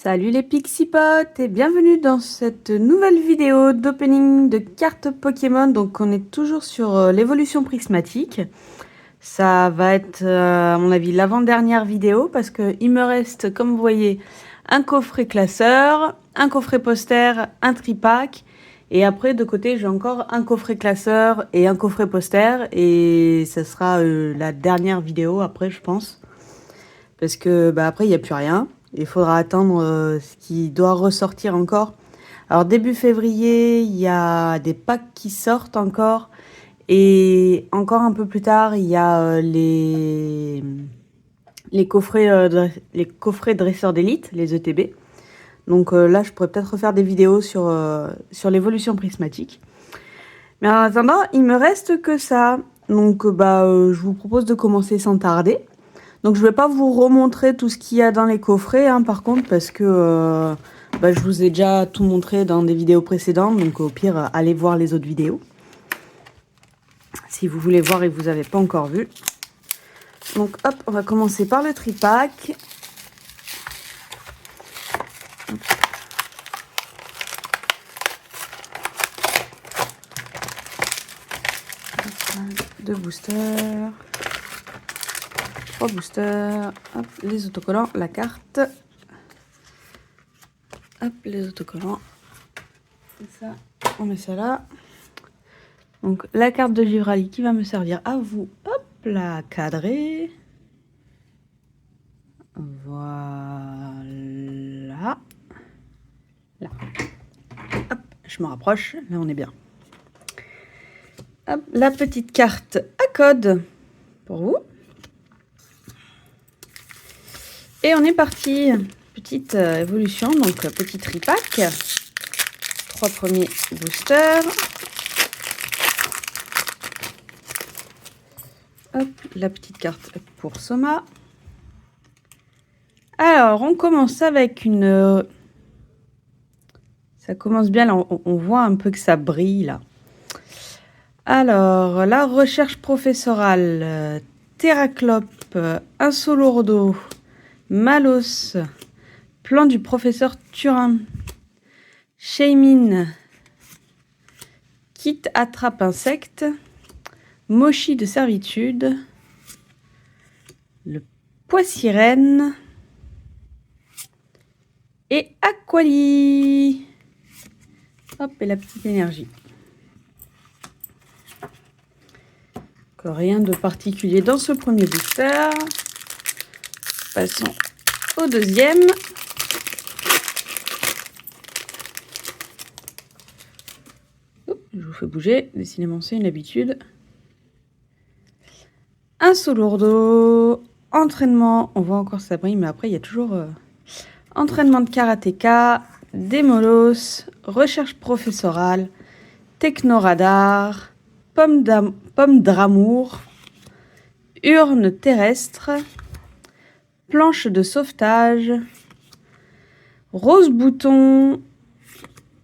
Salut les Pixipotes et bienvenue dans cette nouvelle vidéo d'opening de cartes Pokémon. Donc on est toujours sur l'évolution prismatique. Ça va être à mon avis l'avant-dernière vidéo parce qu'il me reste, comme vous voyez, un coffret classeur, un coffret poster, un tripack. Et après de côté j'ai encore un coffret classeur et un coffret poster. Et ça sera la dernière vidéo après je pense. Parce que après il n'y a plus rien. Il faudra attendre ce qui doit ressortir encore. Alors début février, il y a des packs qui sortent encore. Et encore un peu plus tard, il y a les coffrets dresseurs d'élite, les ETB. Donc là, je pourrais peut-être refaire des vidéos sur l'évolution prismatique. Mais en attendant, il me reste que ça. Donc je vous propose de commencer sans tarder. Donc je vais pas vous remontrer tout ce qu'il y a dans les coffrets, hein, par contre, parce que je vous ai déjà tout montré dans des vidéos précédentes. Donc au pire, allez voir les autres vidéos. Si vous voulez voir et que vous n'avez pas encore vu. Donc hop, on va commencer par le tripack. Deux boosters. 3 boosters. Hop, les autocollants, la carte. Hop, les autocollants. Ça, on met ça là. Donc la carte de Givrali qui va me servir à vous. Hop là, cadré. Voilà. Là. Hop, je me rapproche. Là, on est bien. Hop, la petite carte à code pour vous. Et on est parti. Petite évolution, donc petit tripack. 3 premiers boosters. Hop, la petite carte pour Soma. Alors, on commence avec une... Ça commence bien, là, on voit un peu que ça brille, là. Alors, la recherche professorale, Terraclope, Insolourdo, Malos, plan du professeur Turin, Shaymin, Kit attrape insecte, Mochi de servitude, le Poissirène et Aquali. Hop, et la petite énergie. Rien de particulier dans ce premier booster. Passons au deuxième. Oh, je vous fais bouger, décidément c'est une habitude. Un Solourdo, entraînement, on voit encore ça brille, mais après il y a toujours entraînement de karatéka, Démolos, recherche professorale, technoradar, pomme d'amour, urne terrestre, planche de sauvetage, rose bouton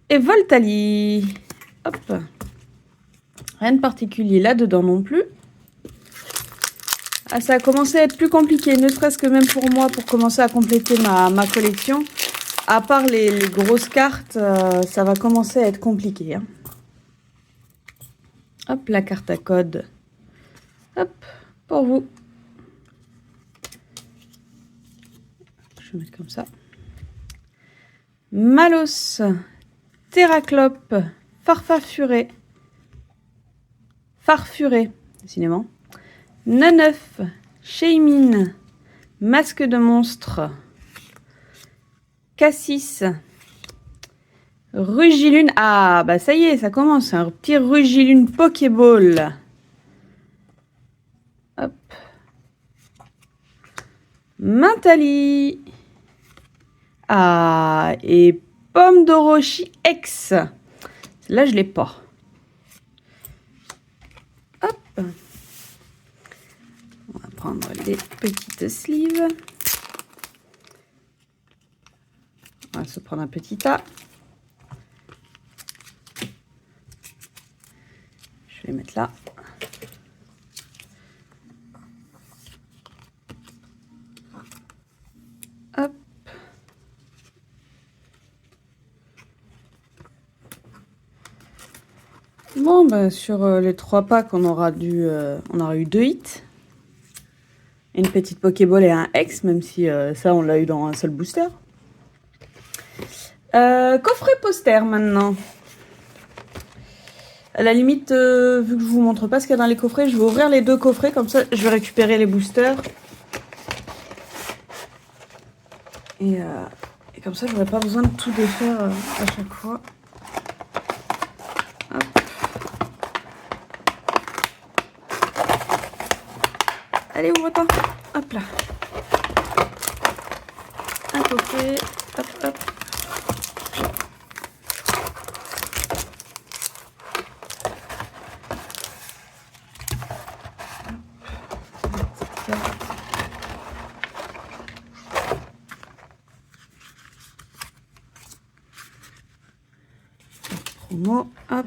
et Voltali. Hop. Rien de particulier là-dedans non plus. Ah, ça a commencé à être plus compliqué, ne serait-ce que même pour moi, pour commencer à compléter ma collection. À part les grosses cartes, ça va commencer à être compliqué. Hein. Hop, la carte à code. Hop, pour vous. Je vais mettre comme ça. Malos, Terraclope, Farfuré, décidément. Naneuf, Shaymin, Masque de monstre, Cassis, Rugilune. Ah, bah ça y est, ça commence. Un petit Rugilune Pokéball. Hop. Mentali. Ah, et Pomme d'Orochi X. Là, je l'ai pas. Hop. On va prendre les petites sleeves. On va se prendre un petit tas. Je vais les mettre là. Hop. Bon, bah, sur les 3 packs, on aura eu 2 hits. Une petite Pokéball et un X, même si ça, on l'a eu dans un seul booster. Coffret poster, maintenant. À la limite, vu que je vous montre pas ce qu'il y a dans les coffrets, je vais ouvrir les 2 coffrets, comme ça, je vais récupérer les boosters. Et comme ça, j'aurai pas besoin de tout défaire à chaque fois. Hop. Allez, ouvre-toi. Hop là. Un coffret. Hop, hop. Promo, hop.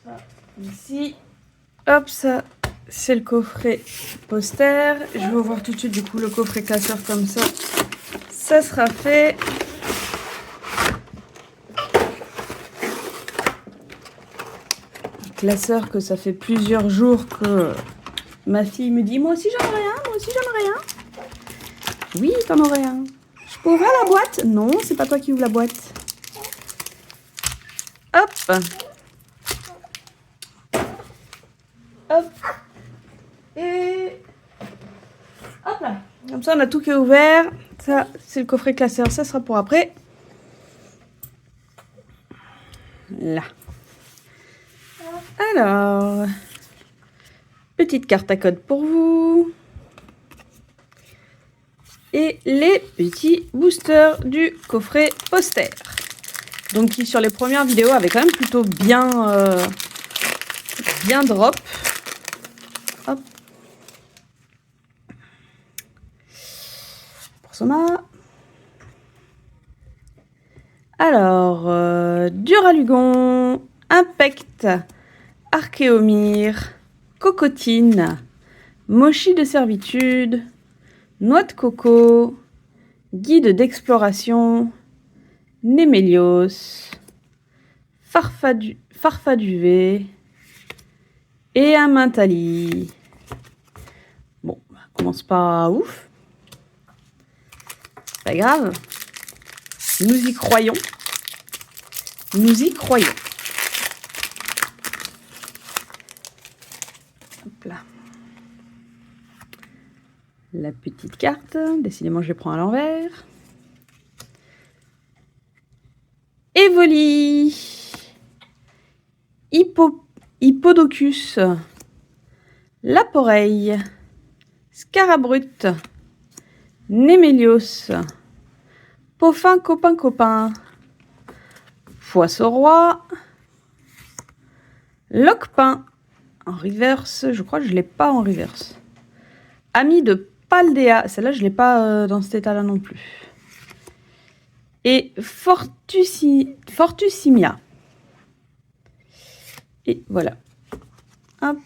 Ça, ici. Hop, ça, c'est le coffret poster. Je vais ouvrir tout de suite, du coup, le coffret classeur comme ça. Ça sera fait. Classeur que ça fait plusieurs jours que ma fille me dit « Moi aussi j'en aurais un, moi aussi j'en aurais un. » Oui, t'en aurais un. Je peux ouvrir la boîte? Non, c'est pas toi qui ouvre la boîte. Hop. Hop. Et... hop là. Comme ça, on a tout qui est ouvert. Ça, c'est le coffret classeur. Ça sera pour après. Là. Alors, petite carte à code pour vous. Et les petits boosters du coffret poster. Donc qui sur les premières vidéos avait quand même plutôt bien drop. Hop. Pour Soma. Alors, Duralugon, Impact, Archéomir, Cocotine, Mochi de servitude, Noix de coco, Guide d'exploration, Némélios, Farfaduvé et un Mintali. Bon, on commence pas ouf. Pas grave. Nous y croyons. Nous y croyons. Hop là. La petite carte. Décidément, je les prends à l'envers. Evoli. Hippodocus. Laporeille. Scarabrut. Némélios. Poffin copain. Foisse-au-roi. Loquepin. En reverse. Je crois que je ne l'ai pas en reverse. Ami de Paldea. Celle-là, je ne l'ai pas dans cet état-là non plus. Et Fortusimia. Et voilà. Hop.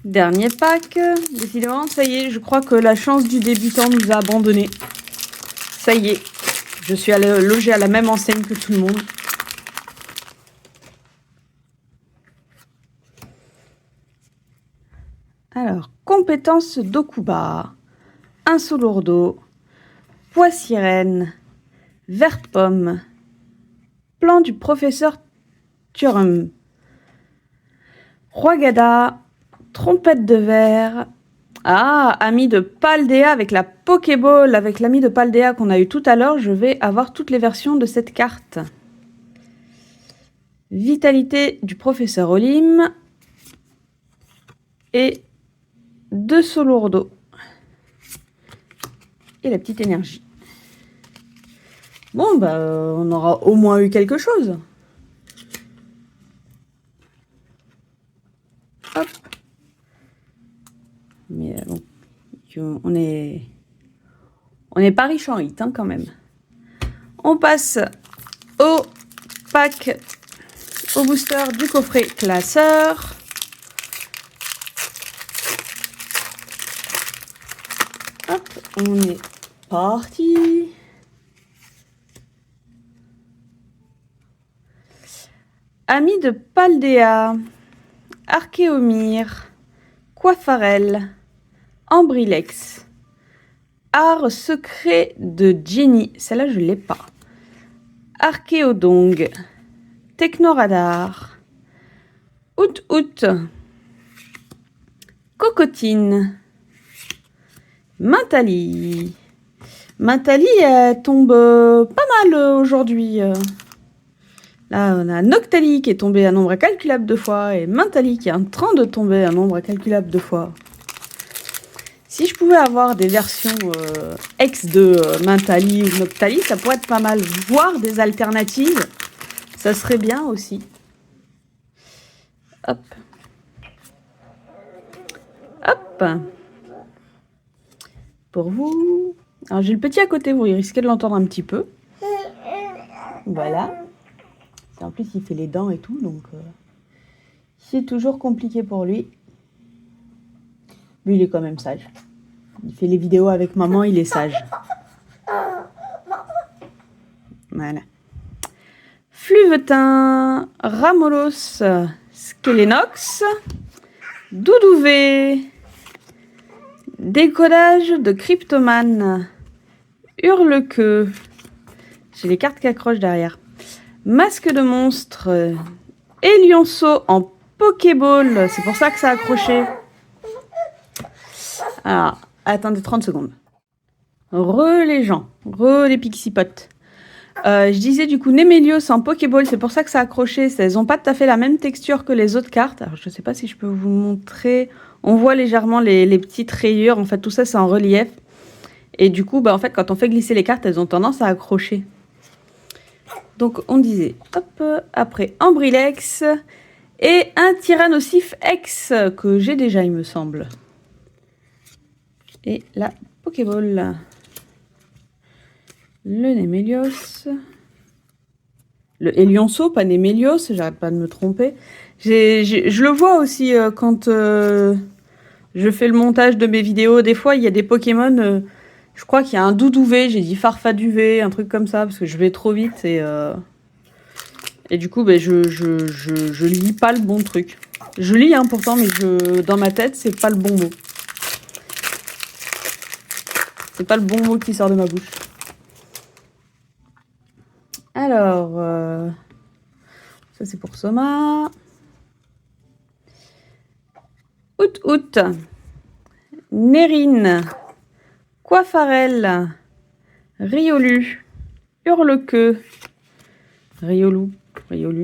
Dernier pack. Décidément, ça y est, je crois que la chance du débutant nous a abandonnés. Ça y est. Je suis logée à la même enseigne que tout le monde. Alors, compétences d'Okuba. Insolourdo. Poissirène. Vert pomme. Plan du professeur Thurum. Roi-Gada. Trompette de verre. Ah, ami de Paldea avec la Pokéball, avec l'ami de Paldea qu'on a eu tout à l'heure, je vais avoir toutes les versions de cette carte. Vitalité du professeur Olim. Et 2 Solourdo. Et la petite énergie. Bon, bah, on aura au moins eu quelque chose. Hop. Mais bon, on est pas riche en hit, hein, quand même. On passe au pack, au booster du coffret classeur. Hop, on est parti. Ami de Paldea, Archéomyre, Coiffarel, Ambrilex, Art secret de Jenny, celle-là je l'ai pas. Archéodong, Technoradar, Out, Cocotine, Mintali. Mintali, elle tombe pas mal aujourd'hui. Là, on a Noctali qui est tombé un nombre incalculable de fois et Mintali qui est en train de tomber un nombre incalculable de fois. Si je pouvais avoir des versions ex de Mintali ou Noctali, ça pourrait être pas mal. Voir des alternatives, ça serait bien aussi. Hop. Hop. Pour vous. Alors j'ai le petit à côté, vous risquez de l'entendre un petit peu. Voilà. En plus, il fait les dents et tout, donc c'est toujours compliqué pour lui. Lui, il est quand même sage. Il fait les vidéos avec maman, il est sage. Voilà. Fluvetin, Ramolos, Skelenox, Doudouvé, Décodage de Cryptoman, Hurlequeux. J'ai les cartes qui accrochent derrière. Masque de monstre, Elionceau en Pokéball. C'est pour ça que ça a accroché. Alors, attendez 30 secondes. Les gens. Les pixipotes. Je disais du coup Némélios en Pokéball. C'est pour ça que ça a accroché. Elles n'ont pas tout à fait la même texture que les autres cartes. Alors, je ne sais pas si je peux vous montrer. On voit légèrement les petites rayures. En fait, tout ça, c'est en relief. Et du coup, en fait, quand on fait glisser les cartes, elles ont tendance à accrocher. Donc, on disait, hop, après Ambrilex et un Tyrannosif X que j'ai déjà, il me semble. Et la Pokéball. Le Némélios. Le Elionceau, pas Némélios, j'arrête pas de me tromper. Je le vois aussi quand je fais le montage de mes vidéos. Des fois, il y a des Pokémon... je crois qu'il y a un Doudouvé, j'ai dit Farfaduvé, un truc comme ça, parce que je vais trop vite et du coup, je lis pas le bon truc. Je lis pourtant, mais dans ma tête, c'est pas le bon mot. C'est pas le bon mot qui sort de ma bouche. Alors, ça c'est pour Soma. Out, Nérine, Coiffarel, Riolu, Hurlequeux, Riolu,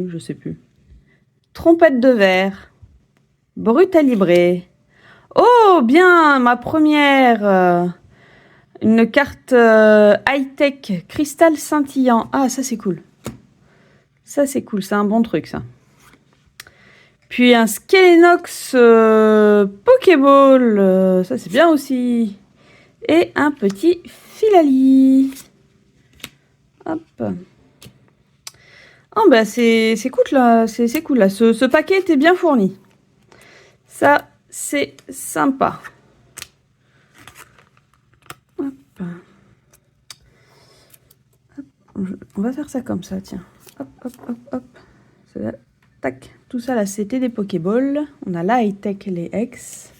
je sais plus. Trompette de verre, Brutalibré. Oh, bien, ma première. Une carte high-tech, cristal scintillant. Ah, ça c'est cool. Ça c'est cool, c'est un bon truc ça. Puis un Skelenox Pokéball. Ça c'est bien aussi. Et un petit Filali. Hop. Oh bah c'est cool là, c'est cool là. Ce paquet était bien fourni. Ça c'est sympa. Hop. Hop. On va faire ça comme ça, tiens. Hop. Tac. Tout ça là c'était des Pokéballs. On a la high-tech, les X.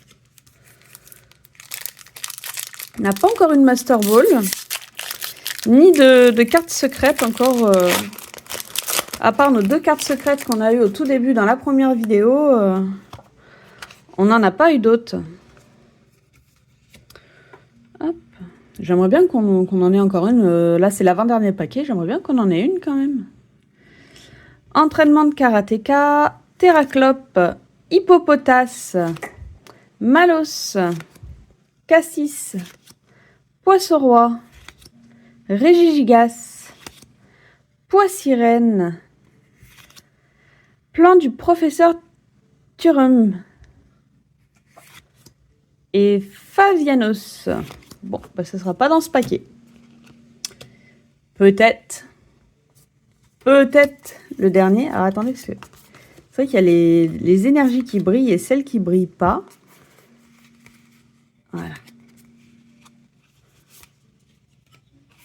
On n'a pas encore une Master Ball. Ni de cartes secrètes encore. À part nos 2 cartes secrètes qu'on a eues au tout début dans la première vidéo, on n'en a pas eu d'autres. Hop. J'aimerais bien qu'on en ait encore une. Là, c'est l'avant-dernier paquet. J'aimerais bien qu'on en ait une quand même. Entraînement de karatéka, Terraclope, Hippopotas, Malos, Cassis, Poisson-Roi, Régigigas, Poissirène, Plan du professeur Thurum et Favianos. Bon, bah, ce ne sera pas dans ce paquet. Peut-être le dernier. Alors attendez, c'est vrai qu'il y a les énergies qui brillent et celles qui ne brillent pas. Voilà.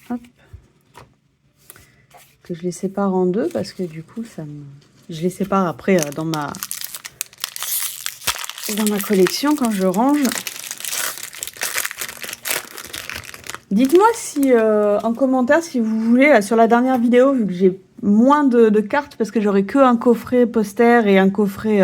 Hop. Que je les sépare en deux parce que du coup, Je les sépare après dans ma collection quand je range. Dites-moi si en commentaire si vous voulez, là, sur la dernière vidéo, vu que j'ai moins de cartes parce que j'aurai que un coffret poster et un coffret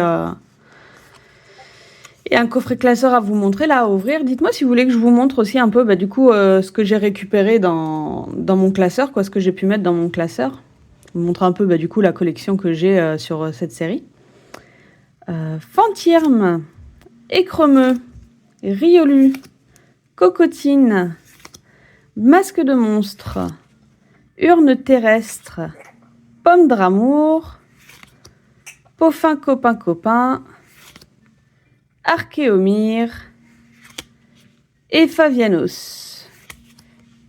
classeur à vous montrer là à ouvrir. Dites-moi si vous voulez que je vous montre aussi un peu du coup ce que j'ai récupéré dans mon classeur, quoi, ce que j'ai pu mettre dans mon classeur. Je vous montre un peu du coup la collection que j'ai sur cette série. Fantirme, Écremeux, Riolu, Cocotine, Masque de monstre, Urne terrestre, Pomme d'amour, Poffin copain copain, Archéomyre et Favianos.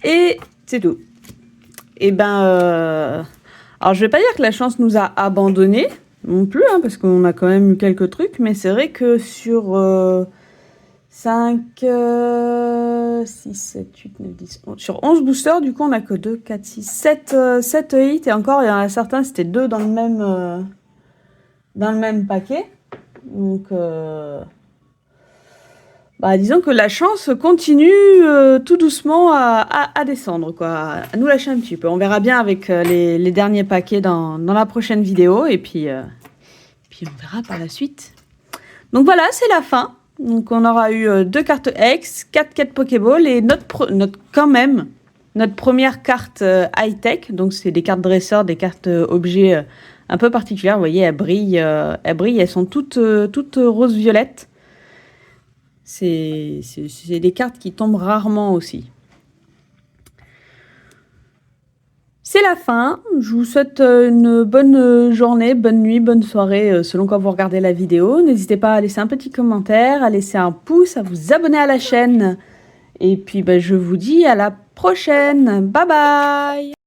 Et c'est tout. Et alors je vais pas dire que la chance nous a abandonnés non plus, hein, parce qu'on a quand même eu quelques trucs, mais c'est vrai que sur 5, 6, 7, 8, 9, 10, 11, sur 11 boosters, du coup on a que 2, 4, 6, 7 hits, et encore il y en a certains, c'était 2 dans le même paquet. Donc disons que la chance continue tout doucement à descendre, quoi, à nous lâcher un petit peu. On verra bien avec les derniers paquets dans la prochaine vidéo, et puis on verra par la suite. Donc voilà, c'est la fin. Donc on aura eu 2 cartes X, 4 quêtes Pokéball et notre première carte high-tech. Donc c'est des cartes dresseurs, des cartes objets un peu particulières. Vous voyez, elles brillent, elles sont toutes rose-violettes. C'est des cartes qui tombent rarement aussi. C'est la fin. Je vous souhaite une bonne journée, bonne nuit, bonne soirée, selon quand vous regardez la vidéo. N'hésitez pas à laisser un petit commentaire, à laisser un pouce, à vous abonner à la chaîne. Et puis, je vous dis à la prochaine. Bye bye!